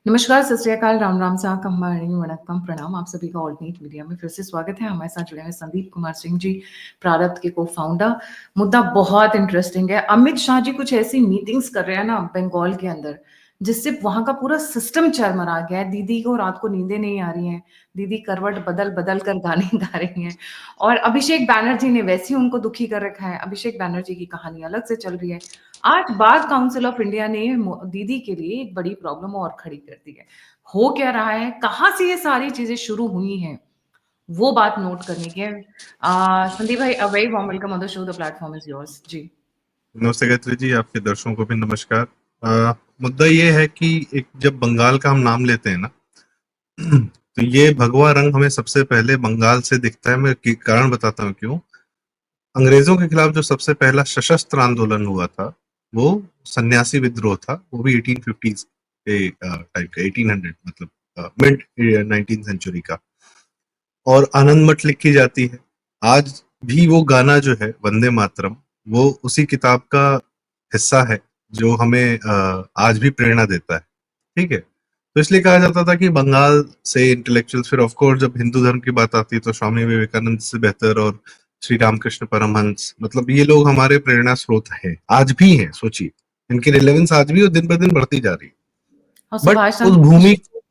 नमस्कार, सत श्री अकाल, राम राम सा कंबाणी वणक्कम प्रणाम। आप सभी का ऑल्टरनेट मीडिया में फिर से स्वागत है। हमारे साथ जुड़े हुए संदीप कुमार सिंह जी, प्रारब्ध के को-फाउंडर। मुद्दा बहुत इंटरेस्टिंग है। अमित शाह जी कुछ ऐसी मीटिंग्स कर रहे हैं ना बंगाल के अंदर, जिससे वहां का पूरा सिस्टम चरमरा गया है। दीदी को रात को नींदें नहीं आ रही हैं, दीदी करवट बदल बदल कर गाने गा रही हैं। और अभिषेक बैनर्जी ने वैसे ही उनको दुखी कर रखा है। अभिषेक बैनर्जी की कहानी अलग से चल रही है। आज बार काउंसिल ऑफ इंडिया ने दीदी के लिए एक बड़ी प्रॉब्लम और खड़ी कर दी है। हो क्या रहा है, कहाँ से ये सारी चीजें शुरू हुई हैं, वो बात नोट करनी है। संदीप भाई, a very warm welcome on the show, the platform is yours ji. नमस्ते गायत्री जी, आपके दर्शकों को भी नमस्कार। मुद्दा ये है कि एक जब बंगाल का हम नाम लेते हैं ना तो ये भगवा रंग हमें सबसे पहले बंगाल से दिखता है। मैं कारण बताता हूँ क्यों। अंग्रेजों के खिलाफ जो सबसे पहला सशस्त्र आंदोलन हुआ था वो सन्यासी विद्रोह था। वो भी 1850 के टाइप का, 1800 मतलब मिड 19th सेंचुरी का। और आनंद मठ लिखी जाती है। आज भी वो गाना जो है वंदे मातरम, वो उसी किताब का हिस्सा है जो हमें आज भी प्रेरणा देता है। ठीक है, तो इसलिए कहा जाता था कि बंगाल से इंटेलेक्चुअल्स, फिर ऑफ कोर्स जब हिंदू धर्म की बात आती है तो स्वामी विवेकानंद से बेहतर और श्री रामकृष्ण परमहंस, मतलब ये लोग हमारे प्रेरणा स्रोत हैं, आज भी हैं। सोचिए, इनकी रिलेवेंस आज भी और दिन ब दिन बढ़ती जा रही है। और बट सुभाष उस चंद्र भूमि, बोस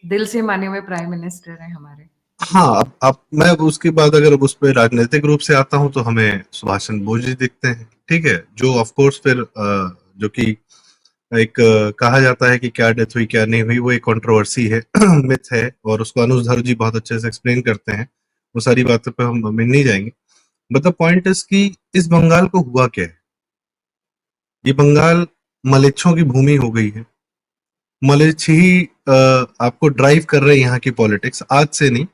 दिल से माने हुए प्राइम मिनिस्टर हैं हमारे जी। हाँ, अब मैं उसके बाद अगर उस पे राजनीतिक रूप से आता हूँ तो हमें सुभाष चंद्र बोस जी दिखते हैं। ठीक है, जो ऑफ कोर्स फिर जो कि एक कहा जाता है कि क्या डेथ हुई क्या नहीं हुई, वो एक कंट्रोवर्सी है मिथ है, और उसको अनुज धर जी बहुत अच्छे से एक्सप्लेन करते हैं। वो सारी बातों पे हम नहीं जाएंगे। बट द पॉइंट इज कि इस बंगाल को हुआ क्या है। ये बंगाल मलेच्छों की भूमि हो गई है। मलेच्छ ही आपको ड्राइव कर रहे हैं यहाँ की पॉलिटिक्स, आज से नहीं।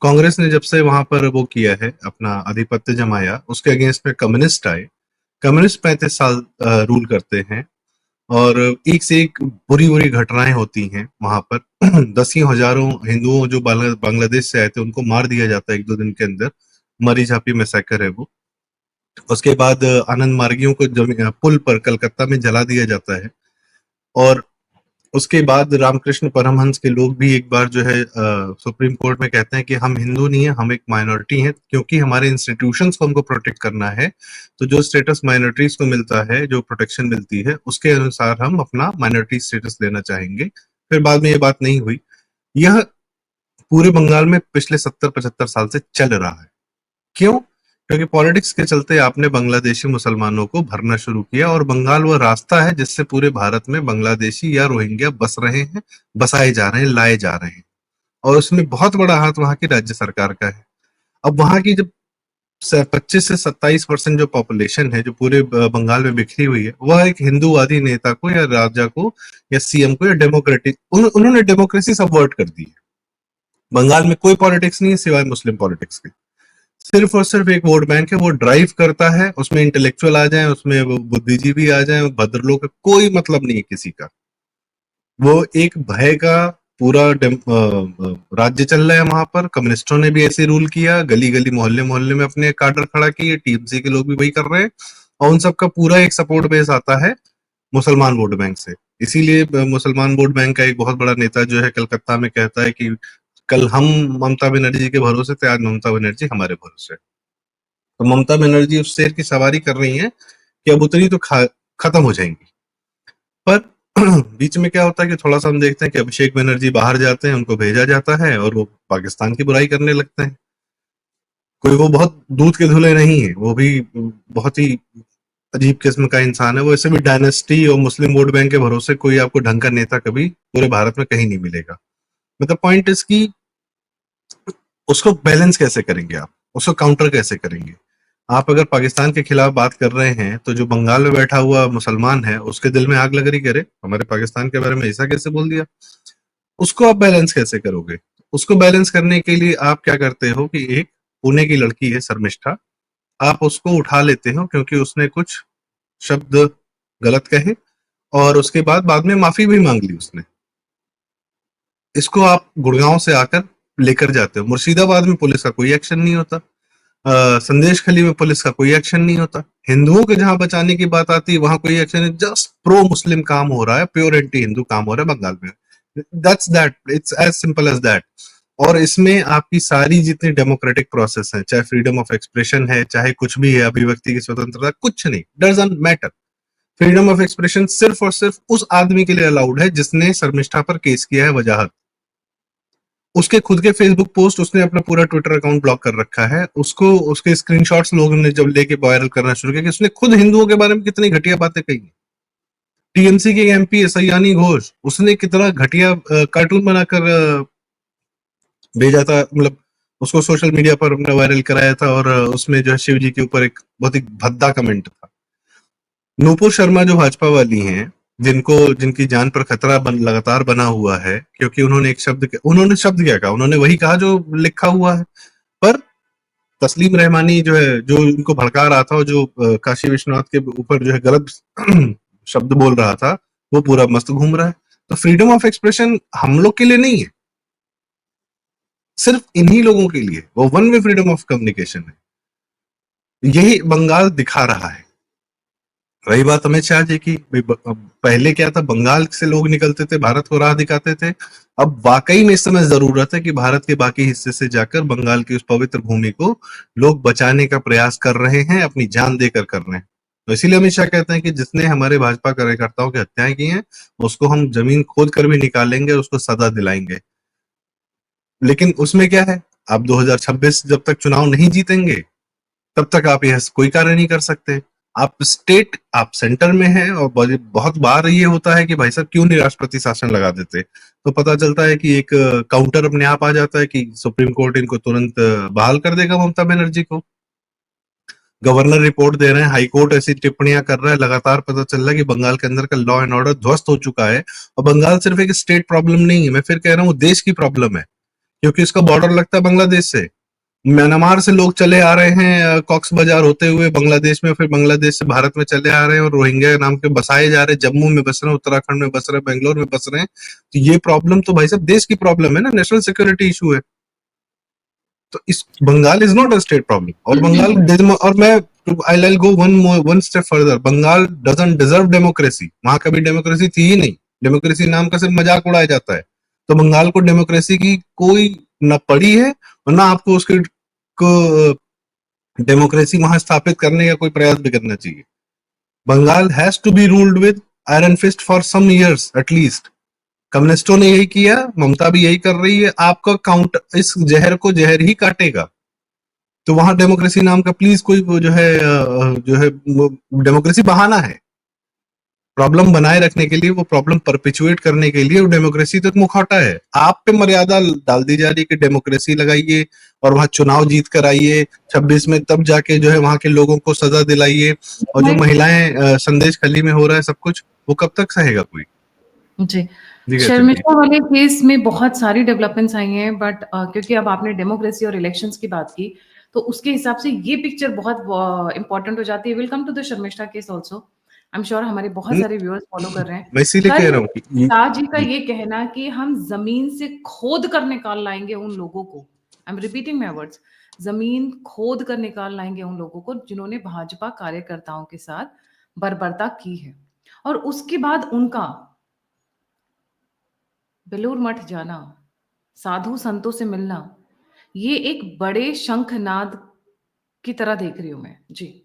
कांग्रेस ने जब से वहां पर वो किया है, अपना आधिपत्य जमाया, उसके अगेंस्ट में कम्युनिस्ट आए। कम्युनिस्ट 35 साल रूल करते हैं, और एक से एक बुरी बुरी घटनाएं होती हैं वहां पर। दसियों हजारों हिंदुओं जो बांग्लादेश से आए थे उनको मार दिया जाता है 1-2 दिन के अंदर। मरी झापी मैसेकर है वो। उसके बाद आनंद मार्गियों को पुल पर कलकत्ता में जला दिया जाता है। और उसके बाद रामकृष्ण परमहंस के लोग भी एक बार जो है सुप्रीम कोर्ट में कहते हैं कि हम हिंदू नहीं है, हम एक माइनॉरिटी हैं, क्योंकि हमारे इंस्टीट्यूशंस को हमको प्रोटेक्ट करना है। तो जो स्टेटस माइनॉरिटीज को मिलता है, जो प्रोटेक्शन मिलती है, उसके अनुसार हम अपना माइनॉरिटी स्टेटस लेना चाहेंगे। फिर बाद में ये बात नहीं हुई। यह पूरे बंगाल में पिछले 70-75 साल से चल रहा है। क्यों? क्योंकि पॉलिटिक्स के चलते आपने बांग्लादेशी मुसलमानों को भरना शुरू किया, और बंगाल वो रास्ता है जिससे पूरे भारत में बांग्लादेशी या रोहिंग्या बस रहे हैं, बसाए जा रहे हैं, लाए जा रहे हैं। और उसमें बहुत बड़ा हाथ वहां की राज्य सरकार का है। अब वहां की जब 25 से 27% जो पॉपुलेशन है, जो पूरे बंगाल में बिखरी हुई है, वह एक हिंदूवादी नेता को या राजा को या सीएम को या डेमोक्रेटिक, उन्होंने डेमोक्रेसी सबवर्ट कर दी है। बंगाल में कोई पॉलिटिक्स नहीं है सिवाय मुस्लिम पॉलिटिक्स के। सिर्फ और सिर्फ एक वोट बैंक है, वो ड्राइव करता है। उसमें इंटेलेक्चुअल आ जाए, उसमें वो बुद्धिजीवी आ जाए, भद्र लोग का कोई मतलब नहीं है किसी का। वो एक भय का पूरा राज्य चल रहा है वहां पर। कम्युनिस्टों ने भी ऐसे रूल किया, गली गली मोहल्ले मोहल्ले में अपने काडर खड़ा किए, टीएमसी के लोग भी वही कर रहे हैं। और उन सबका पूरा एक सपोर्ट बेस आता है मुसलमान वोट बैंक से। इसीलिए मुसलमान वोट बैंक का एक बहुत बड़ा नेता जो है कलकत्ता में कहता है कि कल हम ममता बनर्जी के भरोसे थे, आज ममता बनर्जी हमारे भरोसे। तो ममता बनर्जी उस शेर की सवारी कर रही हैं कि अब उतनी तो खत्म हो जाएंगी। पर बीच में क्या होता है कि थोड़ा सा हम देखते हैं कि अभिषेक बनर्जी बाहर जाते हैं, उनको भेजा जाता है, और वो पाकिस्तान की बुराई करने लगते हैं। कोई वो बहुत दूध के धुले नहीं है, वो भी बहुत ही अजीब किस्म का इंसान है। वो ऐसे भी डायनेस्टी और मुस्लिम वोट बैंक के भरोसे कोई आपको ढंग का नेता कभी पूरे भारत में कहीं नहीं मिलेगा। मतलब पॉइंट इसकी, उसको बैलेंस कैसे करेंगे आप, उसको काउंटर कैसे करेंगे। आप अगर पाकिस्तान के खिलाफ बात कर रहे हैं तो जो बंगाल में बैठा हुआ मुसलमान है उसके दिल में आग लग रही, करे हमारे पाकिस्तान के बारे में ऐसा कैसे बोल दिया। उसको आप बैलेंस कैसे करोगे। उसको बैलेंस करने के लिए आप क्या करते हो कि एक पुणे की लड़की है शर्मिष्ठा, आप उसको उठा लेते हो क्योंकि उसने कुछ शब्द गलत कहे, और उसके बाद में माफी भी मांग ली उसने। इसको आप गुड़गांव से आकर लेकर जाते हो। मुर्शिदाबाद में पुलिस का कोई एक्शन नहीं होता। संदेश खली में पुलिस का कोई एक्शन नहीं होता। हिंदुओं के जहां बचाने की बात आती है वहां कोई एक्शन नहीं, जस्ट प्रो मुस्लिम काम हो रहा है, प्योर एंटी हिंदू काम हो रहा है बंगाल में। It's as simple as that. और इसमें आपकी सारी जितनी डेमोक्रेटिक प्रोसेस है, चाहे फ्रीडम ऑफ एक्सप्रेशन है, चाहे कुछ भी है, अभिव्यक्ति की स्वतंत्रता, कुछ नहीं, doesn't matter. Freedom of expression सिर्फ और सिर्फ उस आदमी के लिए अलाउड है जिसने शर्मिष्ठा पर केस किया है, वजाहत। उसके खुद के फेसबुक पोस्ट, उसने अपना पूरा ट्विटर अकाउंट ब्लॉक कर रखा है, उसको उसके स्क्रीनशॉट्स लोगों ने जब लेके वायरल करना शुरू किया कि उसने खुद हिंदुओं के बारे में कितनी घटिया बातें कही। टीएमसी के एमपी सयानी घोष, उसने कितना घटिया कार्टून बनाकर भेजा था, मतलब उसको सोशल मीडिया पर हमने वायरल कराया था, और उसमें जो है शिव जी के ऊपर एक बहुत ही भद्दा कमेंट था। नूपुर शर्मा जो भाजपा वाली हैं, जिनकी जान पर खतरा लगातार बना हुआ है, क्योंकि उन्होंने शब्द क्या कहा, उन्होंने वही कहा जो लिखा हुआ है। पर तस्लीम रहमानी जो है, जो इनको भड़का रहा था और जो काशी विश्वनाथ के ऊपर जो है गलत शब्द बोल रहा था, वो पूरा मस्त घूम रहा है। तो फ्रीडम ऑफ एक्सप्रेशन हम लोग के लिए नहीं है, सिर्फ इन्हीं लोगों के लिए वो one way freedom of communication है। यही बंगाल दिखा रहा है। रही बात अमित शाह जी की, पहले क्या था, बंगाल से लोग निकलते थे, भारत को राह दिखाते थे। अब वाकई में इस समय जरूरत है कि भारत के बाकी हिस्से से जाकर बंगाल की उस पवित्र भूमि को लोग बचाने का प्रयास कर रहे हैं, अपनी जान देकर कर रहे हैं। तो इसीलिए अमित शाह कहते हैं कि जिसने हमारे भाजपा कार्यकर्ताओं की हत्याएं की हैं, उसको हम जमीन खोद कर भी निकालेंगे, उसको सजा दिलाएंगे। लेकिन उसमें क्या है, आप 2026 जब तक चुनाव नहीं जीतेंगे, तब तक आप यह कोई कार्य नहीं कर सकते। आप सेंटर में हैं, और बहुत बार ये होता है कि भाई साहब क्यों नहीं राष्ट्रपति शासन लगा देते, तो पता चलता है कि एक काउंटर अपने आप आ जाता है कि सुप्रीम कोर्ट इनको तुरंत बहाल कर देगा, ममता बनर्जी को। गवर्नर रिपोर्ट दे रहे हैं, हाई कोर्ट ऐसी टिप्पणियां कर रहा है, लगातार पता चल रहा है कि बंगाल के अंदर का लॉ एंड ऑर्डर ध्वस्त हो चुका है। और बंगाल सिर्फ एक स्टेट प्रॉब्लम नहीं है, मैं फिर कह रहा हूँ, देश की प्रॉब्लम है, क्योंकि इसका बॉर्डर लगता है बांग्लादेश से। म्यांमार से लोग चले आ रहे हैं, कॉक्स बाजार होते हुए बांग्लादेश में, फिर बांग्लादेश से भारत में चले आ रहे हैं, और रोहिंग्या नाम के बसाए जा रहे हैं, जम्मू में बस रहे हैं, उत्तराखंड में बस रहे हैं, बेंगलोर में बस रहे हैं। तो ये प्रॉब्लम तो भाई साहब देश की प्रॉब्लम है ना, नेशनल सिक्योरिटी इशू है। तो इस Bengal is not a state problem. और और मैं I go one step further, Bengal doesn't deserve democracy. वहां कभी डेमोक्रेसी थी ही नहीं, डेमोक्रेसी नाम का सिर्फ मजाक उड़ाया जाता है। तो बंगाल को डेमोक्रेसी की कोई न पड़ी है, और ना आपको उसके को डेमोक्रेसी वहां स्थापित करने का कोई प्रयास भी करना चाहिए। Bengal has to be ruled with iron fist for some years at least. कम्युनिस्टों ने यही किया, ममता भी यही कर रही है, आपका काउंट इस जहर को जहर ही काटेगा। तो वहां डेमोक्रेसी नाम का प्लीज कोई जो है डेमोक्रेसी बहाना है प्रॉब्लम बनाए रखने के लिए, वो प्रॉब्लम परपिचुएट करने के लिए। वो डेमोक्रेसी तो एक मुखौटा है, आप पे मर्यादा डाल दी जा रही है कि डेमोक्रेसी लगाइए और वहां चुनाव जीत कर आइए 26 में, तब जाके जो है वहां के लोगों को सजा दिलाइए। और जो महिलाएं संदेश खली में हो रहा है सब कुछ, वो कब तक सहेगा कोई। जी, जी शर्मिष्ठा वाले केस में बहुत सारी डेवलपमेंट्स आई हैं, बट क्योंकि अब आपने डेमोक्रेसी और इलेक्शंस की बात की, तो उसके हिसाब से ये पिक्चर बहुत इम्पोर्टेंट हो जाती है। Will come to the Sharmishtha case also. I am sure हमारे बहुत सारे व्यूअर्स फॉलो कर रहे हैं। मैं इसीलिए कह कल रहा हूँ कि शाह जी का ये कहना कि हम जमीन से खोद कर निकाल लाएंगे उन लोगों को, I am repeating my words, जमीन खोद कर निकाल लाएंगे उन लोगों को जिन्होंने भाजपा कार्यकर्ताओं के साथ बर्बरता की है। और उसके बाद उनका बेलूर मठ जाना, साधु संतों से मिलना, ये एक बड़े शंखनाद की तरह देख रही हूं मैं। जी।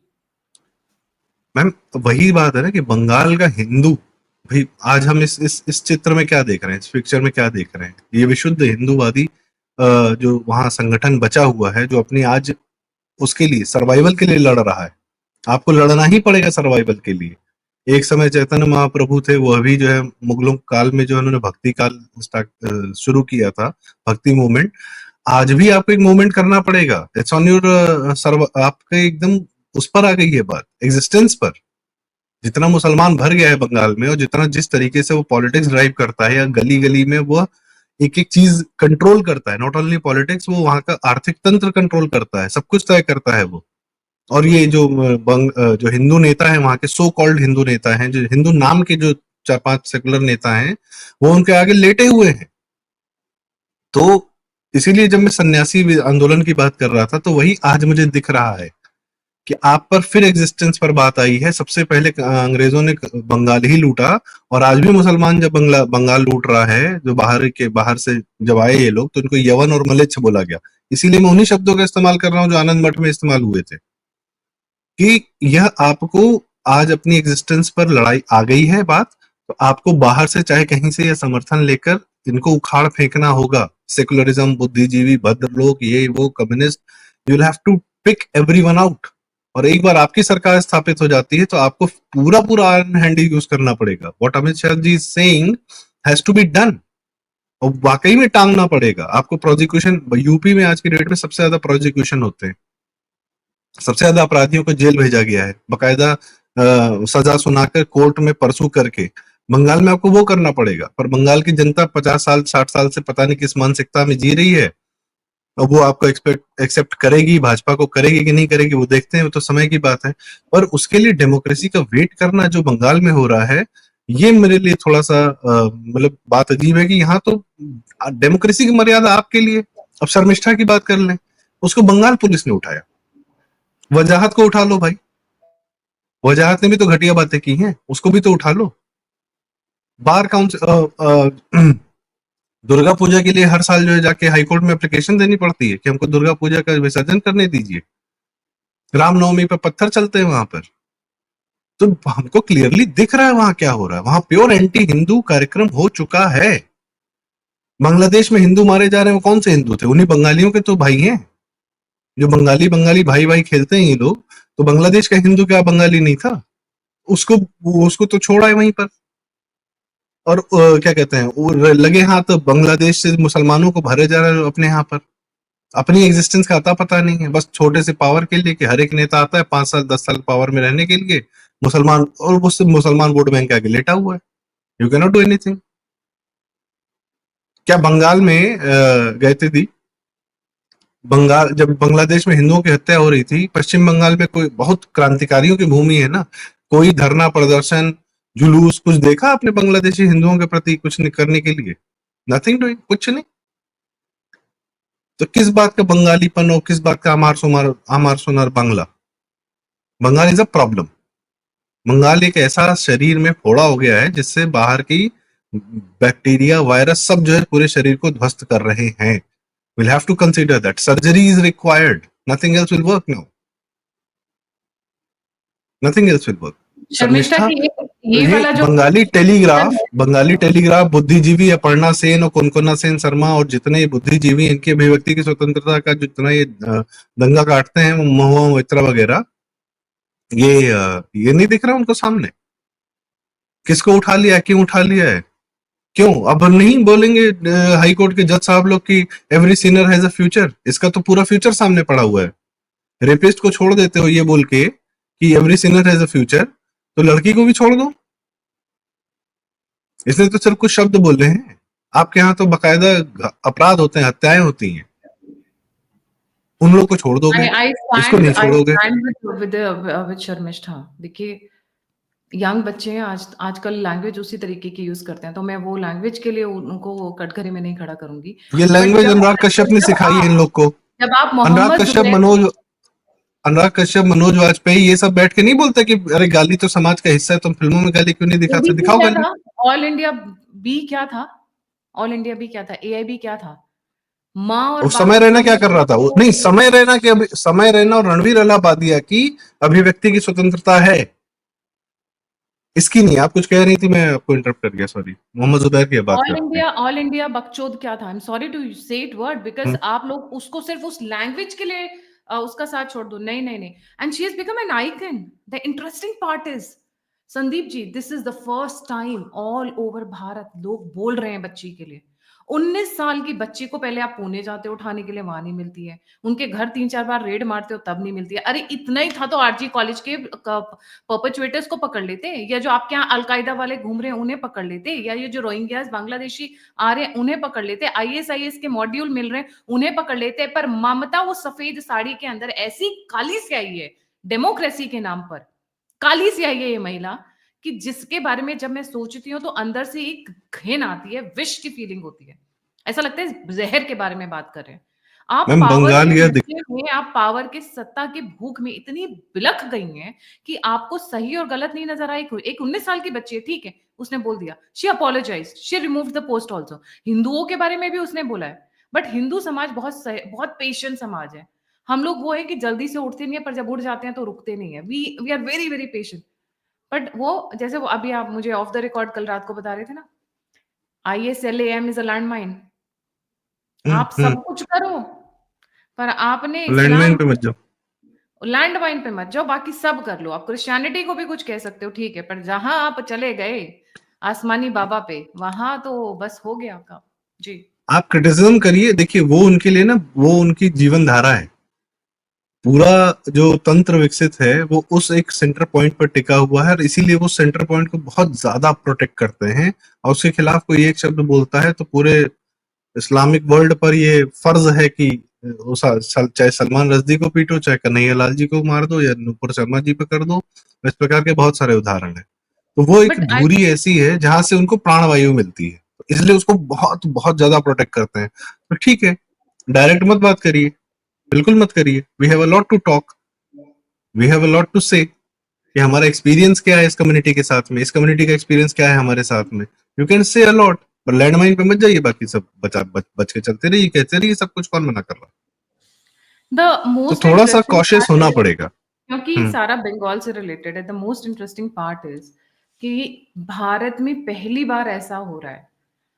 मैम वही बात है ना कि बंगाल का हिंदू, भाई आज हम इस चित्र में क्या देख रहे हैं, इस पिक्चर में क्या देख रहे हैं, ये विशुद्ध हिंदूवादी जो वहां संगठन बचा हुआ है, जो अपनी आज उसके लिए सर्वाइवल के लिए लड़ रहा है। आपको लड़ना ही पड़ेगा सर्वाइवल के लिए। एक समय चैतन्य महाप्रभु थे, वो अभी जो है मुगलों काल में जो उन्होंने भक्ति काल स्टार्ट शुरू किया था, भक्ति मूवमेंट। आज भी आपको एक मूवमेंट करना पड़ेगा, इट्स ऑन योर सर्व, आपके एकदम उस पर आ गई है बात, एग्जिस्टेंस पर। जितना मुसलमान भर गया है बंगाल में, और जितना जिस तरीके से वो पॉलिटिक्स ड्राइव करता है, या गली गली में वो एक एक चीज कंट्रोल करता है, नॉट ओनली पॉलिटिक्स, वो वहां का आर्थिक तंत्र कंट्रोल करता है, सब कुछ तय करता है वो। और ये जो जो हिंदू नेता है, वहां के सो कॉल्ड हिंदू नेता हैं, जो हिंदू नाम के जो 4-5 सेकुलर नेता हैं, वो उनके आगे लेटे हुए हैं। तो इसीलिए जब मैं सन्यासी आंदोलन की बात कर रहा था, तो वही आज मुझे दिख रहा है कि आप पर फिर एग्जिस्टेंस पर बात आई है। सबसे पहले अंग्रेजों ने बंगाल ही लूटा, और आज भी मुसलमान जब बंगाल लूट रहा है, जो बाहर से जब आए ये लोग, तो इनको यवन और मलेच्छ बोला गया। इसीलिए मैं उन्हीं शब्दों का इस्तेमाल कर रहा हूँ जो आनंद मठ में इस्तेमाल हुए थे, कि यह आपको आज अपनी एग्जिस्टेंस पर लड़ाई आ गई है बात, तो आपको बाहर से चाहे कहीं से यह समर्थन लेकर इनको उखाड़ फेंकना होगा। सेकुलरिज्म, बुद्धिजीवी, भद्र लोग, ये वो communist, you will have to pick everyone out. और एक बार आपकी सरकार स्थापित हो जाती है तो आपको पूरा पूरा आयरन हैंड यूज करना पड़ेगा। What Amit Shah ji is saying has to be done, और वाकई में टांगना पड़ेगा आपको। प्रोसिक्यूशन यूपी में आज की डेट में सबसे ज्यादा प्रोसिक्यूशन होते हैं, सबसे ज्यादा अपराधियों को जेल भेजा गया है, बकायदा सजा सुनाकर कोर्ट में परसू करके। बंगाल में आपको वो करना पड़ेगा, पर बंगाल की जनता 50 साल 60 साल से पता नहीं किस मानसिकता में जी रही है। और वो आपको एक्सेप्ट करेगी, भाजपा को करेगी कि नहीं करेगी वो देखते हैं, वो तो समय की बात है। पर उसके लिए डेमोक्रेसी का वेट करना जो बंगाल में हो रहा है, ये मेरे लिए थोड़ा सा मतलब बात अजीब है कि यहाँ तो डेमोक्रेसी की मर्यादा आपके लिए। अब शर्मिष्ठा की बात कर लें, उसको बंगाल पुलिस ने उठाया, वजाहत को उठा लो भाई, वजाहत ने भी तो घटिया बातें की हैं, उसको भी तो उठा लो। बार काउंसिल दुर्गा पूजा के लिए हर साल जो है जाके हाईकोर्ट में एप्लीकेशन देनी पड़ती है कि हमको दुर्गा पूजा का विसर्जन करने दीजिए। रामनवमी पर पत्थर चलते हैं वहां पर, तो हमको क्लियरली दिख रहा है वहां क्या हो रहा है। वहां प्योर एंटी हिंदू कार्यक्रम हो चुका है। बांग्लादेश में हिंदू मारे जा रहे हैं, वो कौन से हिंदू थे? उन्हीं बंगालियों के तो भाई हैं, जो बंगाली बंगाली भाई भाई खेलते हैं ये लोग। तो बांग्लादेश का हिंदू क्या बंगाली नहीं था? उसको उसको तो छोड़ा है वहीं पर। और क्या कहते हैं, वो लगे हाथ बांग्लादेश से मुसलमानों को भरे जा रहे हैं अपने यहाँ पर। अपनी एग्जिस्टेंस का अता पता नहीं है, बस छोटे से पावर के लिए, कि हर एक नेता आता है 5 साल 10 साल पावर में रहने के लिए, मुसलमान, और वो सिर्फ मुसलमान वोट बैंक के आगे लेटा हुआ है। You can not do anything. क्या बंगाल में गए थे दी, बंगाल जब बांग्लादेश में हिंदुओं की हत्या हो रही थी, पश्चिम बंगाल में कोई बहुत क्रांतिकारियों की भूमि है ना, कोई धरना प्रदर्शन जुलूस कुछ देखा आपने बांग्लादेशी हिंदुओं के प्रति कुछ नहीं करने के लिए? नथिंग डूइंग, कुछ नहीं। तो किस बात का बंगालीपन और किस बात का Amar Sonar Bangla? Bengal is a problem. Bengal एक ऐसा शरीर में फोड़ा हो गया है जिससे बाहर की बैक्टीरिया वायरस सब जो है पूरे शरीर को ध्वस्त कर रहे हैं। We'll have to consider that. Surgery is required. Nothing else will work now. Nothing else will work. Sharmishtha Sharmishtha, की ये ये वाला जो बंगाली टेलीग्राफ बुद्धिजीवी अपर्णा सेन और कोनकोना सेन शर्मा और जितने बुद्धिजीवी, इनकी अभिव्यक्ति की स्वतंत्रता का जितना ये दंगा काटते हैं, महुआ मित्रा वगैरह, ये नहीं दिख रहा उनको सामने? किसको उठा लिया, क्यों उठा लिया है, क्यों? अब नहीं बोलेंगे हाई कोर्ट के जज साहब लोग कि every Sinner has a future? इसका तो पूरा फ्यूचर सामने पड़ा हुआ है। रेपिस्ट को छोड़ देते हो ये बोल के कि every Sinner has a future, तो लड़की को भी छोड़ दो। इसने तो सिर्फ कुछ शब्द बोले हैं, आपके यहाँ तो बकायदा अपराध होते हैं, हत्याएं होती हैं। उन लोग को छोड़ दोगे, इसको नहीं I छोड़ोगे। stand with Sharmishtha. देखिए, यंग बच्चे हैं, आजकल लैंग्वेज उसी तरीके की यूज करते हैं, तो मैं वो लैंग्वेज के लिए उनको कटघरे में नहीं खड़ा करूंगी। ये बट लैंग्वेज अनुराग कश्यप ने जब सिखाई है इन आप लोग को। जब आप अनुराग मोहम्मद कश्यप जुबैर मनोज अनुराग कश्यप, मनोज वाजपेयी, ये सब बैठ के नहीं बोलते कि अरे गाली तो समाज का हिस्सा है, तुम फिल्मों में गाली क्यों नहीं दिखाते? एबीपी दिखाओ क्या गाली। था? ऑल इंडिया बी क्या था? ऑल इंडिया बी क्या था? एआईबी क्या था? माँ और उस बाप समय की रैना क्या कमी कर रहा था? को नहीं, समय रैना और रणवीर अलाहाबादिया की अभिव्यक्ति की स्वतंत्रता है, इसकी नहीं। आप कुछ कह रही थी, मैं आपको इंटरप्ट कर गया, सॉरी। मोहम्मद जुबैर की बात कर रहे ऑल इंडिया बकचोद क्या था? आई एम सॉरी टू से इट वर्ड, बिकॉज़ थे। आप लोग उसको सिर्फ उस लैंग्वेज के लिए उसका साथ छोड़ दो। नहीं, नहीं, नहीं। And she has become an icon. The interesting part is, Sandeep ji, this is the first time all over Bharat लोग बोल रहे हैं बच्ची के लिए। 19 साल की बच्ची को पहले आप पुणे जाते हो उठाने के लिए, वहाँ नहीं मिलती है। उनके घर 3-4 बार रेड मारते हो तब नहीं मिलती है। अरे इतना ही था तो आरजी कॉलेज के परपेचुएटर्स को पकड़ लेते, या जो आपके यहाँ अलकायदा वाले घूम रहे हैं उन्हें पकड़ लेते, या ये जो रोहिंग्यास बांग्लादेशी आ रहे हैं उन्हें पकड़ लेते, आईएसआईएस के मॉड्यूल मिल रहे हैं उन्हें पकड़ लेते। पर ममता वो सफेद साड़ी के अंदर ऐसी काली स्याही है डेमोक्रेसी के नाम पर, काली स्याही है ये महिला, कि जिसके बारे में जब मैं सोचती हूँ तो अंदर से एक घिन आती है, विष की फीलिंग होती है। ऐसा लगता है जहर के बारे में बात कर रहे हैं। आप मैम पावर बंगाल के या नशे में, आप पावर के सत्ता की भूख में इतनी बिलख गई हैं कि आपको सही और गलत नहीं नजर आई। एक 19 साल की बच्ची है, ठीक है, उसने बोल दिया, she apologised, she removed the post also. हिंदुओं के बारे में भी उसने बोला है, बट हिंदू समाज बहुत पेशेंट समाज है। हम लोग वो है कि जल्दी से उठते नहीं है, पर जब उठ जाते हैं तो रुकते नहीं है। We are very very patient. But वो, जैसे वो अभी आप मुझे ऑफ द रिकॉर्ड कल रात को बता रहे थे ना, ISLAM is a land mine. आप सब कुछ करो, पर आपने लैंडमाइन इस्लाम पे मत जाओ। लैंड माइन पे मत जाओ, बाकी सब कर लो। आप क्रिश्चियनिटी को भी कुछ कह सकते हो, ठीक है, पर जहां आप चले गए आसमानी बाबा पे, वहां तो बस हो गया काम। जी। आप क्रिटिसिज्म करिए, देखिए वो उनके लिए ना, वो उनकी जीवन धारा है। पूरा जो तंत्र विकसित है वो उस एक सेंटर पॉइंट पर टिका हुआ है, और इसीलिए वो सेंटर पॉइंट को बहुत ज्यादा प्रोटेक्ट करते हैं। और उसके खिलाफ कोई एक शब्द बोलता है तो पूरे इस्लामिक वर्ल्ड पर ये फर्ज है कि चाहे सलमान रश्दी को पीटो, चाहे कन्हैया लाल जी को मार दो, या नुपुर शर्मा जी पे कर दो। इस प्रकार के बहुत सारे उदाहरण है। तो वो एक बट आई धुरी ऐसी है जहां से उनको प्राणवायु मिलती है, इसलिए उसको बहुत बहुत ज्यादा प्रोटेक्ट करते हैं। तो ठीक है, डायरेक्ट मत बात करिए, बिल्कुल मत करिए। We have a lot to talk, we have a lot to say कि हमारा एक्सपीरियंस क्या है इस कम्युनिटी के साथ में, इस कम्युनिटी का एक्सपीरियंस क्या है हमारे साथ में। You can say a lot, पर लैंडमाइन पे मत जाइए। बाकी सब बच के चलते रहिए, कहते रहिए, सब कुछ कौन मना कर रहा है। द तो मोस्ट थोड़ा सा इंटरेस्टिंग कॉशियस पार्ट होना इज, पड़ेगा। क्योंकि हम्म। सारा बंगाल से रिलेटेड है, the most interesting part is कि भारत में पहली बार ऐसा हो रहा है।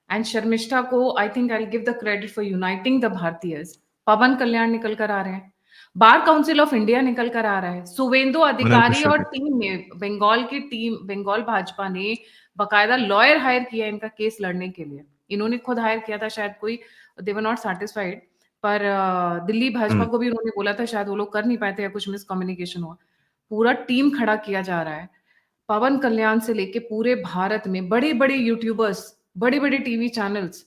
एंड शर्मिष्ठा को I think I give the credit for uniting the भारतीयस। पवन कल्याण निकल कर आ रहे हैं, बार काउंसिल ऑफ इंडिया निकल कर आ रहा है, सुवेंदु मन अधिकारी खुश और होगी। टीम ने, बंगाल की टीम, बंगाल भाजपा ने बकायदा लॉयर हायर किया इनका केस लड़ने के लिए। इन्होंने खुद हायर किया था शायद, कोई दे वर नॉट सेटिस्फाइड, पर दिल्ली भाजपा हम्म। को भी उन्होंने बोला था, शायद वो लोग कर नहीं पाए थे या कुछ मिसकम्युनिकेशन हुआ। पूरा टीम खड़ा किया जा रहा है। पवन कल्याण से लेके पूरे भारत में बड़े बड़े यूट्यूबर्स, बड़े बड़े टीवी चैनल्स,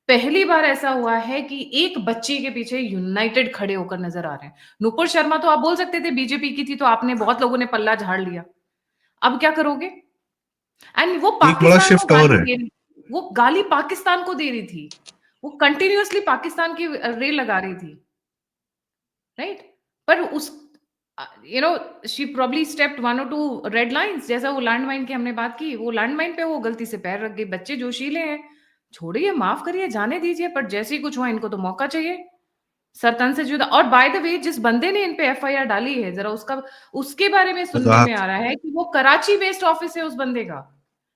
पहली बार ऐसा हुआ है कि एक बच्चे के पीछे यूनाइटेड खड़े होकर नजर आ रहे हैं। नुपुर शर्मा तो आप बोल सकते थे बीजेपी की थी, तो आपने, बहुत लोगों ने पल्ला झाड़ लिया। अब क्या करोगे? एंड वो एक बड़ा पाकिस्तान को शिफ्ट और गाली है। दे रही, वो गाली पाकिस्तान को दे रही थी। वो कंटिन्यूअसली पाकिस्तान की रेल लगा रही थी, राइट? पर उस, you know, she probably stepped one और टू रेड लाइंस, जैसा वो लैंडमाइन की हमने बात की, वो लैंडमाइन पे वो गलती से पैर रख गई। बच्चे जोशीले हैं, छोड़िए, माफ करिए, जाने दीजिए, पर जैसे ही कुछ हुआ, इनको तो मौका चाहिए सरतन से जुदा। और बाय द वे, जिस बंदे ने इन पे FIR डाली है, जरा उसका, उसके बारे में सुनने में वजाहत। आ रहा है कि वो कराची बेस्ड ऑफिस है उस बंदे का।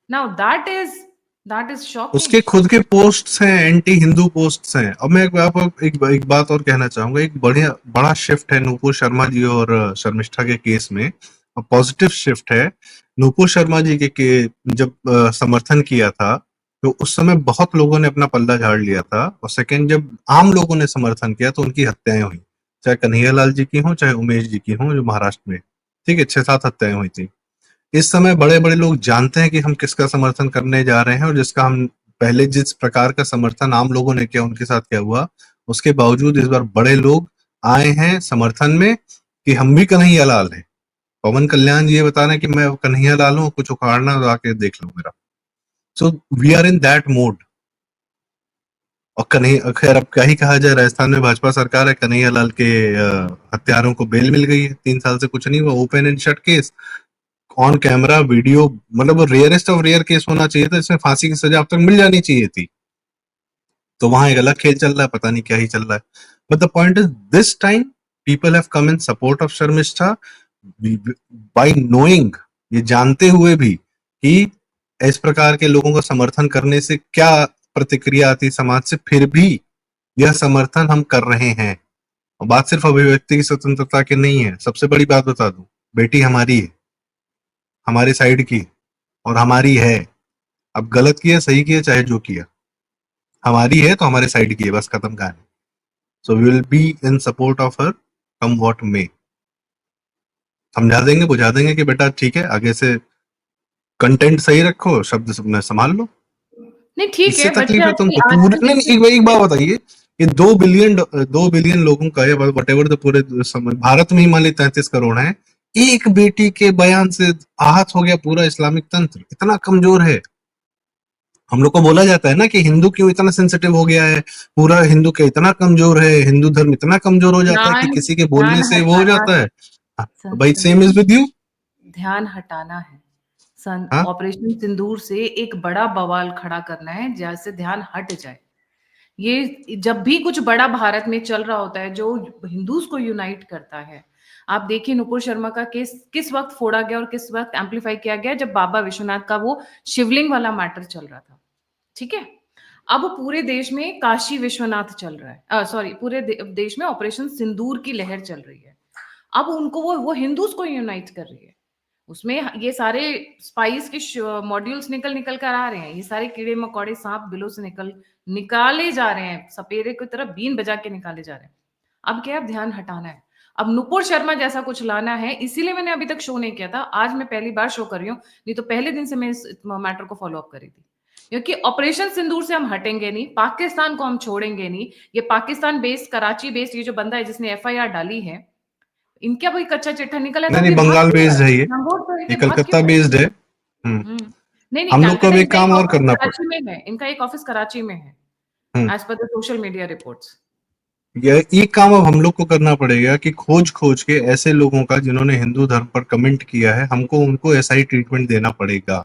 Now that is shocking. उसके खुद के पोस्ट्स हैं, एंटी हिंदू पोस्ट्स हैं। अब मैं एक बात और कहना चाहूंगा। एक बढ़िया बड़ा शिफ्ट है नूपुर शर्मा जी और शर्मिष्ठा के केस में, और पॉजिटिव शिफ्ट है। नूपुर शर्मा जी जब समर्थन किया था, तो उस समय बहुत लोगों ने अपना पल्ला झाड़ लिया था। और सेकंड, जब आम लोगों ने समर्थन किया तो उनकी हत्याएं हुई, चाहे कन्हैया लाल जी की हो, चाहे उमेश जी की हो, जो महाराष्ट्र में, ठीक है, 6-7 हत्याएं हुई थी। इस समय बड़े-बड़े लोग जानते हैं कि हम किसका समर्थन करने जा रहे हैं, और जिसका हम पहले जिस प्रकार का समर्थन आम लोगों ने किया, उनके साथ क्या हुआ, उसके बावजूद इस बार बड़े लोग आए हैं समर्थन में कि हम भी कन्हैया लाल हैं। पवन कल्याण जी ये बता रहे हैं कि मैं कन्हैया लाल हूँ, कुछ उखाड़ना तो आके देख लो मेरा। So we are in that mode. और कन्हैया, खैर अब क्या ही कहा जाए, राजस्थान में भाजपा सरकार है, कन्हैया लाल के हत्यारों को बेल मिल गई है, 3 साल से कुछ नहीं हुआ, open and shut case, on camera video. मतलब वो रेयरेस्ट ऑफ रेयर केस होना चाहिए था, इसमें फांसी की सजा अब तक मिल जानी चाहिए थी। तो वहां एक अलग खेल चल रहा है, पता नहीं क्या ही चल रहा है। But the point is, this time people have come in support of Sharmishtha, by knowing, ये जानते हुए भी कि इस प्रकार के लोगों का समर्थन करने से क्या प्रतिक्रिया आती समाज से, फिर भी यह समर्थन हम कर रहे हैं। और बात सिर्फ अभिव्यक्ति की स्वतंत्रता की नहीं है। सबसे बड़ी बात बता दूं, बेटी हमारी है, हमारी साइड की, और हमारी है। अब गलत किया, सही किया, चाहे जो किया, हमारी है तो हमारे साइड की है, बस खत्म कहानी। So we will be in support of her, come what may. समझा देंगे, बुझा देंगे कि बेटा ठीक है, आगे से कंटेंट सही रखो, शब्द सब में संभाल लो। नहीं ठीक इससे है, तकलीफ बच्चे है आजकल तुमको पूरी? आजकल नहीं नहीं, देखिए। एक बात बताइए, ये 2 बिलियन लोगों का, या वट एवर द पूरे भारत में ही मान ली 33 करोड़ है, एक बेटी के बयान से आहत हो गया पूरा इस्लामिक तंत्र। इतना कमजोर है। हम लोग को बोला जाता है ना कि हिंदू क्यों इतना सेंसिटिव हो गया है, पूरा हिंदू के इतना कमजोर है, हिंदू धर्म इतना कमजोर हो जाता है कि ध्यान किसी के ध्यान बोलने से वो हो हटाना जाता है। है। हाँ, तो भाई same Sandeep is with you. ध्यान हटाना है। हाँ, ऑपरेशन सिंदूर से एक बड़ा बवाल खड़ा करना है जैसे ध्यान हट जाए। ये जब भी कुछ बड़ा भारत में चल रहा होता है जो हिंदूज को यूनाइट करता है, आप देखिए नुपुर शर्मा का केस किस वक्त फोड़ा गया और किस वक्त एम्पलीफाई किया गया, जब बाबा विश्वनाथ का वो शिवलिंग वाला मैटर चल रहा था। ठीक है, अब पूरे देश में काशी विश्वनाथ चल रहा है, सॉरी पूरे देश में ऑपरेशन सिंदूर की लहर चल रही है। अब उनको वो हिंदूज को यूनाइट कर रही है। उसमें ये सारे स्पाइस के मॉड्यूल्स निकल निकल कर आ रहे हैं, ये सारे कीड़े मकोड़े सांप बिलों से निकाले जा रहे हैं, सपेरे की तरह बीन बजा के निकाले जा रहे हैं। अब क्या है, अब ध्यान हटाना है। अब नुपुर शर्मा जैसा कुछ लाना है, इसीलिए मैंने अभी तक शो नहीं किया था। आज मैं पहली बार शो कर रही हूँ, नहीं तो पहले दिन से मैं इस मैटर को फॉलो अप कर रही थी। क्योंकि ऑपरेशन सिंदूर से हम हटेंगे नहीं, पाकिस्तान को हम छोड़ेंगे नहीं। ये पाकिस्तान बेस्ड, कराची बेस्ड ये जो बंदा है जिसने एफआईआर डाली है, इनका कोई कच्चा चिट्ठा निकला नहीं था, नहीं, ये भाग बंगाल क्यों बेस्ड गए? है लंगोट तो ये लेके भाग क्यों कलकत्ता गए? बेस्ड है। नहीं नहीं, हम लोग को अब कलकत्ता, एक इनका काम एक और ऑफिस करना पड़। कराची में है, इनका एक ऑफिस कराची में है, hmm, as per the social media reports. यह एक काम अब हम लोग को करना पड़ेगा कि खोज खोज के ऐसे लोगों का जिन्होंने हिंदू धर्म पर कमेंट किया है, हमको उनको ऐसा ही ट्रीटमेंट देना पड़ेगा।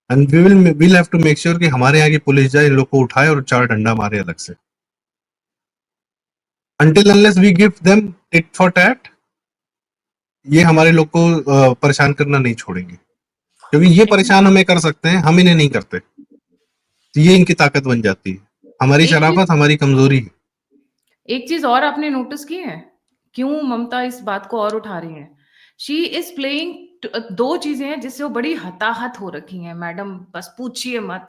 And we will have to make sure कि हमारे यहाँ की पुलिस जाए, इन लोग को उठाए और 4 डंडा मारे अलग से। until unless we give them tit for tat, ये हमारे लोग को परेशान करना नहीं छोड़ेंगे, क्योंकि ये परेशान हमें कर सकते हैं, हम इन्हें नहीं करते। तो ये इनकी ताकत बन जाती है, हमारी एक चीज शराफत हमारी कमजोरी है। एक चीज और आपने नोटिस की है, क्यों ममता इस बात को और उठा रही है? शी इज प्लेइंग, दो चीजें हैं जिससे वो बड़ी हताहत हो रखी हैं मैडम, बस पूछिए मत।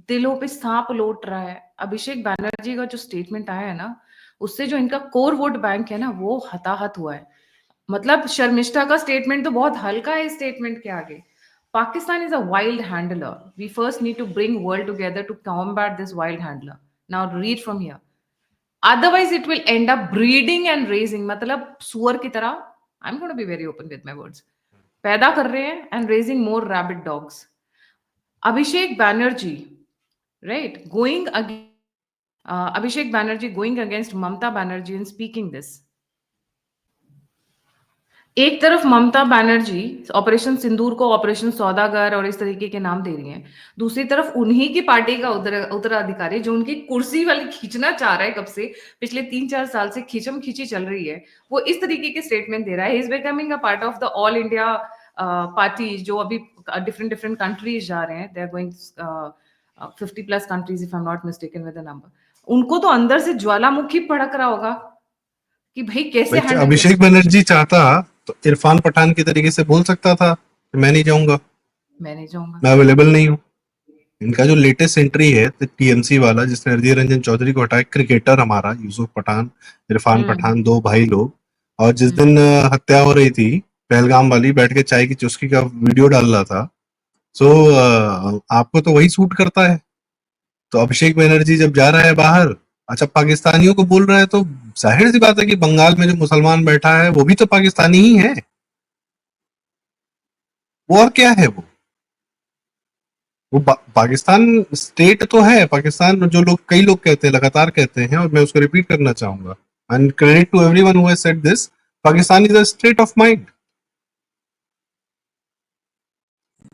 दिलों पे सांप लौट रहा है। अभिषेक बैनर्जी का जो स्टेटमेंट आया है ना, उससे जो इनका कोर वोट बैंक है ना, वो हताहत हुआ है। मतलब शर्मिष्ठा का स्टेटमेंट तो बहुत हल्का है इस स्टेटमेंट के आगे। Pakistan is a wild handler, we first need to bring world together to combat this wild handler. Now read from here, otherwise it will end up breeding and raising, मतलब सुअर की तरह, I am going to be very open with my words, पैदा कर रहे हैं and raising more rabbit dogs. Abhishek Banerjee, right, going Abhishek Banerjee going against Mamata Banerjee and speaking this. एक तरफ ममता बनर्जी ऑपरेशन सिंदूर को ऑपरेशन सौदागर और इस तरीके के नाम दे रही हैं, दूसरी तरफ उन्हीं की पार्टी का उत्तराधिकारी जो उनकी कुर्सी वाली खींचना चाह रहा है कब से, पिछले 3-4 साल से खींचम खींची चल रही है, वो इस तरीके के स्टेटमेंट दे रहा है। Is becoming a part of the all India party जो अभी डिफरेंट डिफरेंट कंट्रीज जा रहे हैं, they are going 50+ countries if I am not mistaken with the number. उनको तो अंदर से ज्वालामुखी भड़क रहा होगा कि भाई कैसे भाई हैंडल अभिषेक करें। बनर्जी चाहता तो इरफान पठान की तरीके से बोल सकता था कि मैं नहीं जाऊंगा, मैं नहीं जाऊंगा। मैं अवेलेबल नहीं हूँ। इनका जो लेटेस्ट एंट्री है टीएमसी वाला, जिसने हरदीप रंजन चौधरी को हटाया, क्रिकेटर हमारा यूसुफ पठान, इरफान हम्म पठान, 2 भाई लोग, और जिस हम्म दिन हत्या हो रही थी पहलगाम वाली, बैठ के चाय की चुस्की का वीडियो डाल रहा था। सो आपको तो वही सूट करता है। तो अभिषेक बनर्जी जब जा रहा है बाहर, अच्छा पाकिस्तानियों को बोल रहा है, तो जाहिर सी बात है कि बंगाल में जो मुसलमान बैठा है वो भी तो पाकिस्तानी ही है। वो और क्या है वो पाकिस्तान स्टेट तो है। पाकिस्तान जो लोग, कई लोग कहते हैं, लगातार कहते हैं, और मैं उसको रिपीट करना चाहूंगा, and credit to everyone who has said this, Pakistan is a state of mind.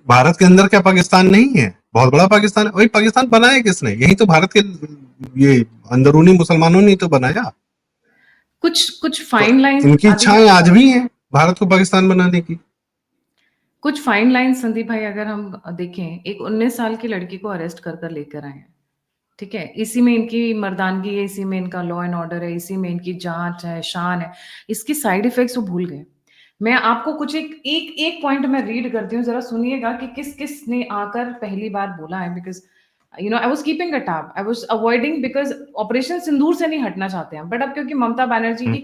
Bharat के अंदर क्या पाकिस्तान नहीं है? बहुत बड़ा पाकिस्तान है। वही पाकिस्तान बनाया किसने? यही तो भारत के ये अंदरूनी मुसलमानों ने तो बनाया। कुछ कुछ तो फाइन लाइंस इनकी अभी, इच्छाएं आज भी हैं भारत को पाकिस्तान बनाने की। कुछ फाइन लाइंस संदीप भाई अगर हम देखें, एक 19 साल की लड़की को अरेस्ट कर कर लेकर आए हैं। ठीक है, इसी में इनकी मर्दानगी है, इसी में इनका लॉ एंड ऑर्डर है, इसी में इनकी जांच है, शान है। इसकी साइड इफेक्ट्स वो भूल गए। मैं आपको कुछ एक एक एक पॉइंट में रीड करती हूँ, जरा सुनिएगा कि किस किस ने आकर पहली बार बोला है। Because I was keeping a tab, I was avoiding, because operation Sindoor से नहीं हटना चाहते हैं, बट अब क्योंकि ममता बनर्जी की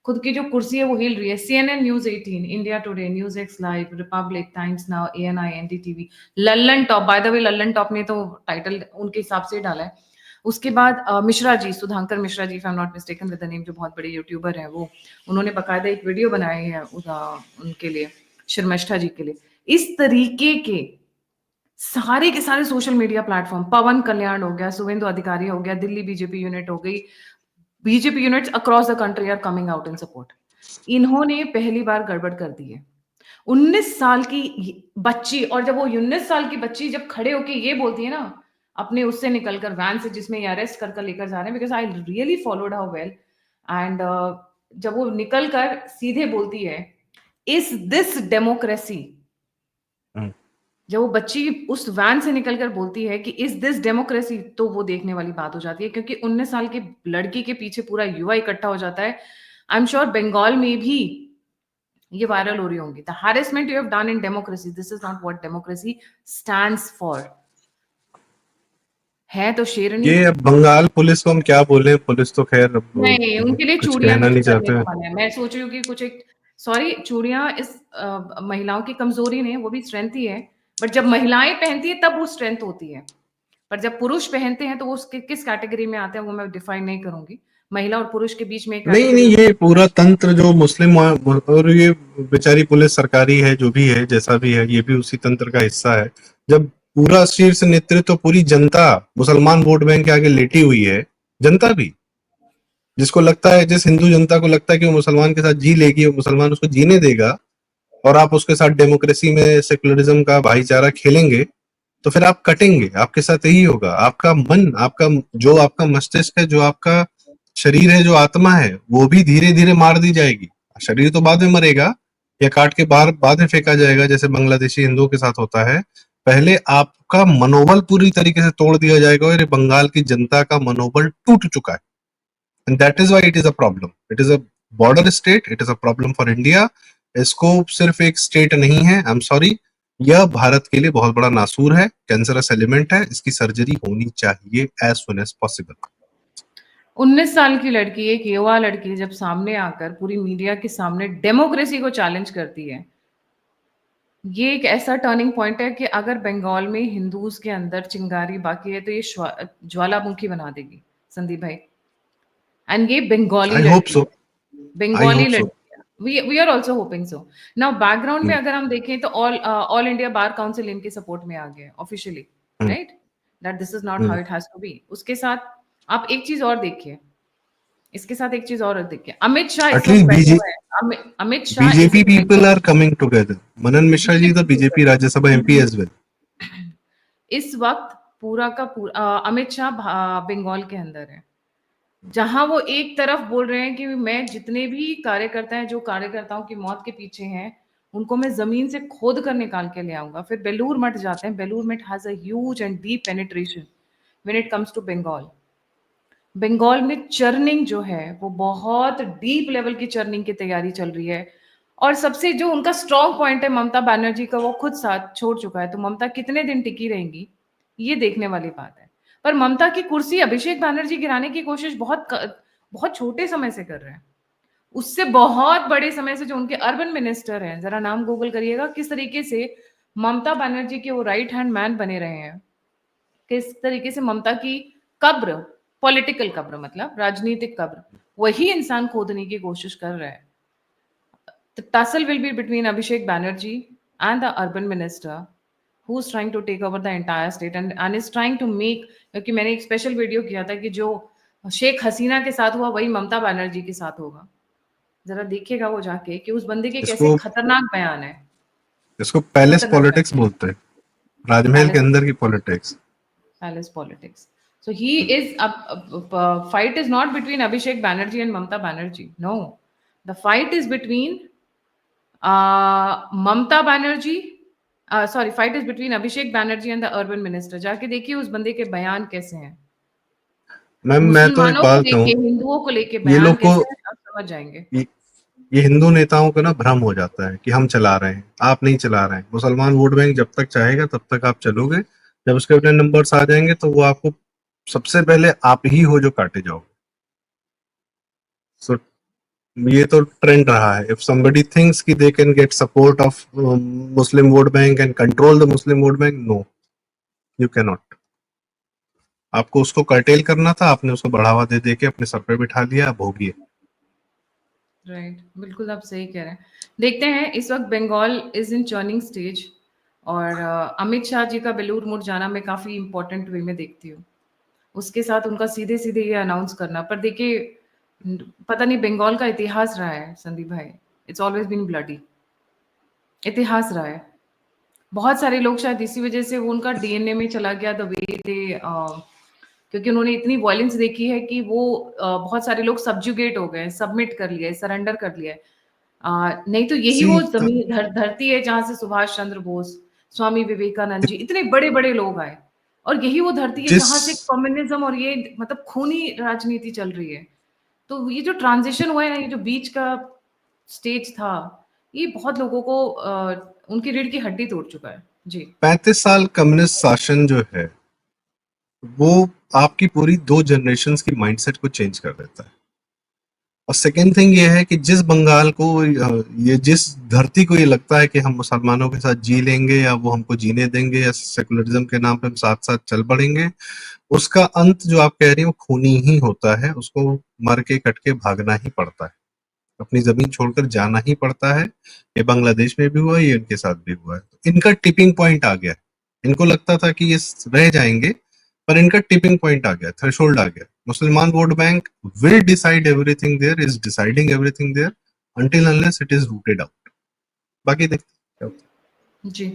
खुद की जो कुर्सी है वो हिल रही है। CNN news 18, India today, news x live, Republic, times now, ANI, NDTV, Lallan top, by the way Lallan top ने तो टाइटल उनके हिसाब से डाला है। उसके बाद Mishra ji, Sudhankar Mishra ji, if I am not mistaken with the name, जो बहुत बड़े यूट्यूबर हैं, वो उन्होंने बकायदा एक वीडियो बनाई है उनके लिए, शर्मिष्ठा जी के लिए। इस तरीके के सारे के सारे सोशल मीडिया प्लेटफॉर्म, पवन कल्याण हो गया, शुभेंदु अधिकारी हो गया, दिल्ली बीजेपी यूनिट हो गई, BJP units across the country are coming out in support. इन्होंने पहली बार गड़बड़ कर दी है। 19 साल की बच्ची, और जब वो 19 साल की बच्ची जब खड़े होके ये बोलती है ना, अपने उससे निकलकर वैन से जिसमें ये अरेस्ट कर लेकर जा रहे हैं, because I really followed how well, and जब वो निकल कर सीधे बोलती है, इज दिस डेमोक्रेसी? जब वो बच्ची उस वैन से निकलकर बोलती है कि इज दिस डेमोक्रेसी, तो वो देखने वाली बात हो जाती है, क्योंकि 19 साल की लड़की के पीछे पूरा युवा इकट्ठा हो जाता है। आई एम श्योर बंगाल में भी ये वायरल हो रही होंगी। The harassment you have done in democracy, this is not what democracy stands for. है तो शेरनी। ये अब बंगाल पुलिस को हम क्या बोले, पुलिस तो खैर अब नहीं, उनके लिए कुछ चूड़ियां कहना गिफ्ट नहीं करने चाहते। का मन है। मैं सोच रही हूँ कि कुछ एक, सॉरी, चूड़ियां इस महिलाओं की कमजोरी नहीं, वो भी स्ट्रेंथ ही है, बट जब महिलाएं पहनती है तब वो स्ट्रेंथ होती है। पर जब पुरुष पहनते हैं तो वो किस कैटेगरी में आते हैं वो मैं डिफाइन नहीं करूंगी। महिला और पुरुष के बीच में एक नहीं कैटेगरी नहीं, होती ये पूरा तंत्र जो मुस्लिम और ये बेचारी पुलिस सरकारी है, जो भी है, जैसा भी है, ये भी उसी तंत्र का हिस्सा है। जब पूरा शीर्ष नेतृत्व, पूरी जनता मुसलमान वोट बैंक के आगे लेटी हुई है, जनता भी, जिसको लगता है, जिस हिंदू जनता को लगता है कि वो मुसलमान के साथ जी लेगी, वो मुसलमान उसको जीने देगा, और आप उसके साथ डेमोक्रेसी में सेकुलरिज्म का भाईचारा खेलेंगे, तो फिर आप कटेंगे। आपके साथ यही होगा। आपका मन, आपका जो आपका मस्तिष्क है, जो आपका शरीर है, जो आत्मा है, वो भी धीरे धीरे मार दी जाएगी। शरीर तो बाद में मरेगा या काट के बाहर बाद में फेंका जाएगा, जैसे बांग्लादेशी हिंदुओं के साथ होता है। पहले आपका मनोबल पूरी तरीके से तोड़ दिया जाएगा, और ये बंगाल की जनता का मनोबल टूट चुका है। And that is why it is a problem. It is a border state, it is a problem for India. इसको सिर्फ एक स्टेट नहीं है, आई एम सॉरी, यह भारत के लिए बहुत बड़ा नासूर है, कैंसरस एलिमेंट है। इसकी सर्जरी होनी चाहिए एज सुन एज पॉसिबल। 19 साल की लड़की, एक युवा लड़की, जब सामने आकर पूरी मीडिया के सामने डेमोक्रेसी को चैलेंज करती है, ये एक ऐसा टर्निंग पॉइंट है कि अगर बंगाल में हिंदूज के अंदर चिंगारी बाकी है तो ये ज्वालामुखी बना देगी, संदीप भाई। एंड ये बंगाली आई होप लड़की सो, है, आई बंगाली होप सो। लड़की है। We are also hoping so. Now background में अगर हम देखें तो ऑल इंडिया बार काउंसिल इनके सपोर्ट में आ गया officially, right, that this is not how it has to be. उसके साथ आप एक चीज और देखिए, इसके साथ एक चीज और देखिए, अमित शाह इस वक्त एटलीस्ट बैठे हुए हैं। Amit Shah is BJP in people Bengal. Are coming together. Manan Mishra ji the BJP BJP Rajya Sabha MP as well. इस वक्त पूरा का पूरा अमित शाह बंगाल के अंदर है, जहां वो एक तरफ बोल रहे हैं कि मैं जितने भी कार्यकर्ता हैं, जो कार्यकर्ताओं की मौत के पीछे हैं, उनको मैं जमीन से खोद कर निकाल के ले आऊंगा। फिर बेलूर मठ जाते हैं। Belur Math has a huge and deep penetration when it comes to Bengal. Bengal में चर्निंग जो है वो बहुत डीप लेवल की चर्निंग की तैयारी चल रही है। और सबसे जो उनका स्ट्रॉन्ग पॉइंट है ममता बनर्जी का, वो खुद साथ छोड़ चुका है, तो ममता कितने दिन टिकी रहेंगी, ये देखने वाली बात है। पर ममता की कुर्सी अभिषेक बनर्जी गिराने की कोशिश बहुत छोटे समय से कर रहे हैं। उससे बहुत बड़े समय से जो उनके अर्बन मिनिस्टर हैं, जरा नाम गूगल करिएगा, किस तरीके से ममता बनर्जी के वो राइट हैंड मैन बने रहे हैं, किस तरीके से ममता की कब्र, पॉलिटिकल कब्र मतलब राजनीतिक कब्र, वही इंसान खोदने की कोशिश कर रहा है। The tussle will be between Abhishek Banerjee and the urban minister who's trying to take over the entire state and is trying to make, क्योंकि मैंने एक स्पेशल वीडियो किया था कि जो शेख हसीना के साथ हुआ वही ममता बनर्जी के साथ होगा। जरा देखिएगा वो जाके कि उस बंदे के कैसे इसको खतरनाक बयान है। इसको पैलेस खतरनाक पॉलिटिक्स बयान। बोलते हैं, राजमहल के पैलेस अंदर की politics. Palace politics. So he is fight is not between Abhishek Banerjee and Mamta Banerjee. No, the fight is between Mamata Banerjee, sorry, fight is between Abhishek Banerjee and the urban minister. जाके देखिए उस बंदे के बयान कैसे हैं, मैम मैं तो एक मुसलमानों को बात लेके, कहूँ, हिंदुओं को लेके ये बयान लोग को, कैसे हैं, आप समझ जाएंगे। ये, ये हिंदू नेताओं को ना भ्रम हो जाता है कि हम चला रहे हैं। आप नहीं चला रहे हैं। मुसलमान वोट बैंक जब तक चाहेगा तब तक आप चलोगे। जब उसके अपने नंबर्स आ जाएंगे तो वो आपको, सबसे पहले आप ही हो जो काटे जाओगे। सो ये तो ट्रेंड रहा है। इफ somebody thinks कि they can get support of Muslim vote bank and control the Muslim vote bank, no, you cannot. आपको उसको कर्टेल करना था, आपने उसको बढ़ावा दे दे के अपने सर पे बिठा लिया, भोगिए। राइट, बिल्कुल आप सही कह रहे हैं। देखते हैं, इस वक्त Bengal is in churning stage और अमित शाह जी का बेलूर मठ जाना मैं काफ़ी इम्पोर्टेंट वे में देखती हूँ। उसके साथ उनका सीधे-सीधे ये अनाउंस करना। पर देखिए पता नहीं बंगाल का इतिहास रहा है संदीप भाई, इट्स ऑलवेज़ बीन ब्लडी, इतिहास रहा है। बहुत सारे लोग शायद इसी वजह से वो उनका डीएनए में चला गया द वे दे क्योंकि उन्होंने इतनी वॉयलेंस देखी है कि वो बहुत सारे लोग सब्जुगेट हो गए, सबमिट कर लिए, सरेंडर कर लिए। नहीं तो यही सी वो जमीन धरती है जहाँ से सुभाष चंद्र बोस, स्वामी विवेकानंद जी, इतने बड़े-बड़े लोग आए और यही वो धरती है जिस जहाँ से कम्युनिज्म और ये मतलब खूनी राजनीति चल रही है। तो ये जो ट्रांज़िशन हुआ है ना, ये जो बीच का स्टेज था, ये बहुत लोगों को उनकी रीढ़ की हड्डी तोड़ चुका है। जी। 35 साल कम्युनिस्ट शासन जो है वो आपकी पूरी 2 जनरेशंस की माइंडसेट को चेंज कर देता है। और सेकेंड थिंग ये है कि जिस बंगाल को ये जिस धरती को ये लगता है कि हम मुसलमानों के साथ जी लेंगे या वो हमको जीने देंगे या सेकुलरिज्म के नाम पे हम साथ साथ चल पड़ेंगे, उसका अंत जो आप कह रही हैं वो खूनी ही होता है। उसको मर के कट के भागना ही पड़ता है, अपनी जमीन छोड़कर जाना ही पड़ता है। ये बांग्लादेश में भी हुआ, ये इनके साथ भी हुआ है। तो इनका टिपिंग पॉइंट आ गया है। इनको लगता था कि ये रह जाएंगे, पर इनका टिपिंग पॉइंट आ गया, थ्रेशोल्ड आ गया। मुसलमान vote bank will decide everything there, is deciding everything there until unless it is rooted out. बाकी देखते हैं क्या होता है। जी।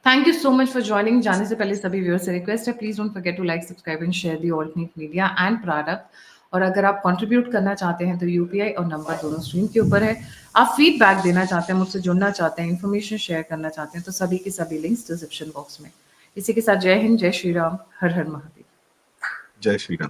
Thank you so much for joining. जाने से पहले सभी व्यूअर्स से रिक्वेस्ट है, please don't forget to like, subscribe and share the alternate media and product. और अगर आप कंट्रीब्यूट करना चाहते हैं तो यूपीआई और नंबर दोनों स्क्रीन के ऊपर है। आप फीडबैक देना चाहते हैं, मुझसे जुड़ना चाहते हैं, इन्फॉर्मेशन शेयर करना चाहते हैं तो सभी के सभी लिंक्स डिस्क्रिप्शन बॉक्स में। इसी के साथ जय हिंद, जय श्री राम, हर हर महादेव। जय श्री राम।